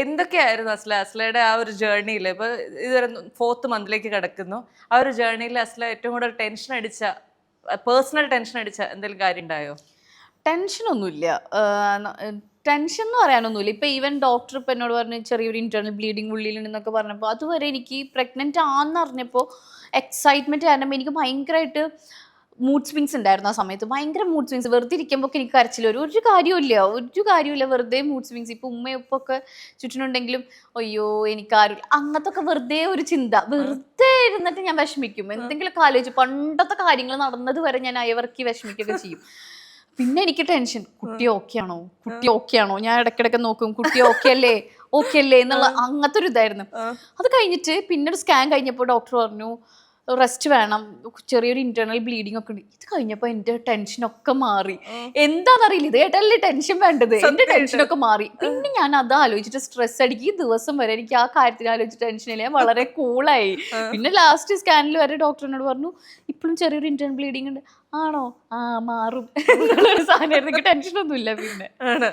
എന്തൊക്കെയായിരുന്നു അസ്ലയുടെ ആ ഒരു ജേർണിയിൽ? ഇപ്പൊ ഇതൊരു 4th മന്തിലേക്ക് കിടക്കുന്നു. ആ ഒരു ജേർണിയിൽ ഏറ്റവും കൂടുതൽ ടെൻഷൻ അടിച്ച, പേഴ്സണൽ ടെൻഷൻ അടിച്ച എന്തെങ്കിലും കാര്യം ഉണ്ടായോ? ടെൻഷനൊന്നുമില്ല. ടെൻഷൻ എന്ന് പറയാനൊന്നുമില്ല. ഇപ്പം ഈവൻ ഡോക്ടർ ഇപ്പം എന്നോട് പറഞ്ഞു ചെറിയൊരു ഇന്റേണൽ ബ്ലീഡിങ് ഉള്ളിലുണ്ടെന്നൊക്കെ പറഞ്ഞപ്പോൾ അതുവരെ എനിക്ക് പ്രഗ്നന്റ് ആണെന്ന് അറിഞ്ഞപ്പോൾ എക്സൈറ്റ്മെന്റ് കാരണം എനിക്ക് ഭയങ്കരമായിട്ട് മൂഡ് സ്വിങ്സ് ഉണ്ടായിരുന്നു. ആ സമയത്ത് ഭയങ്കര മൂഡ് സ്വിങ്സ്. വെറുതെ ഇരിക്കുമ്പോൾ എനിക്ക് കരച്ചിൽ വരും. ഒരു കാര്യമില്ല വെറുതെ മൂഡ് സ്വിങ്സ്. ഇപ്പം ഉമ്മയും ഉപ്പൊക്കെ ചുറ്റിനുണ്ടെങ്കിലും അയ്യോ എനിക്കാരും അങ്ങനത്തെ ഒക്കെ വെറുതെ ഒരു ചിന്ത, വെറുതെ ഇരുന്നിട്ട് ഞാൻ വിഷമിക്കും. എന്തെങ്കിലുമൊക്കെ ആലോചിച്ച് പണ്ടത്തെ കാര്യങ്ങൾ നടന്നത് വരെ ഞാൻ അയവർക്കി വിഷമിക്കുകയൊക്കെ ചെയ്യും. പിന്നെ എനിക്ക് ടെൻഷൻ, കുട്ടി ഓക്കെ ആണോ, ഞാൻ ഇടയ്ക്കിടയ്ക്ക് നോക്കും കുട്ടി ഓക്കെ അല്ലേ എന്നുള്ള അങ്ങനത്തെ ഒരു ഇതായിരുന്നു. അത് കഴിഞ്ഞിട്ട് പിന്നെ ഒരു സ്കാൻ കഴിഞ്ഞപ്പോൾ ഡോക്ടർ പറഞ്ഞു റെസ്റ്റ് വേണം, ചെറിയൊരു ഇന്റേണൽ ബ്ലീഡിംഗ് ഒക്കെ ഉണ്ട്. ഇത് കഴിഞ്ഞപ്പോൾ എൻ്റെ ടെൻഷനൊക്കെ മാറി. എന്താണെന്നറിയില്ല, ഇത് കേട്ടല്ലേ ടെൻഷൻ വേണ്ടത്. എൻ്റെ ടെൻഷനൊക്കെ മാറി. പിന്നെ ഞാൻ അത് ആലോചിച്ചിട്ട് സ്ട്രെസ് അടിക്കും. ഈ ദിവസം വരെ എനിക്ക് ആ കാര്യത്തിൽ ആലോചിച്ച് ടെൻഷനില്ല, ഞാൻ വളരെ കൂളായി. പിന്നെ ലാസ്റ്റ് സ്കാനിൽ വരെ ഡോക്ടറിനോട് പറഞ്ഞു ഇപ്പോഴും ചെറിയൊരു ഇന്റേണൽ ബ്ലീഡിംഗ് ഉണ്ട്. ആണോ, ആ മാറും എന്നുള്ള ഒരു സാധനമായിരുന്നു. എനിക്ക് ടെൻഷനൊന്നുമില്ല പിന്നെ. ആണ്.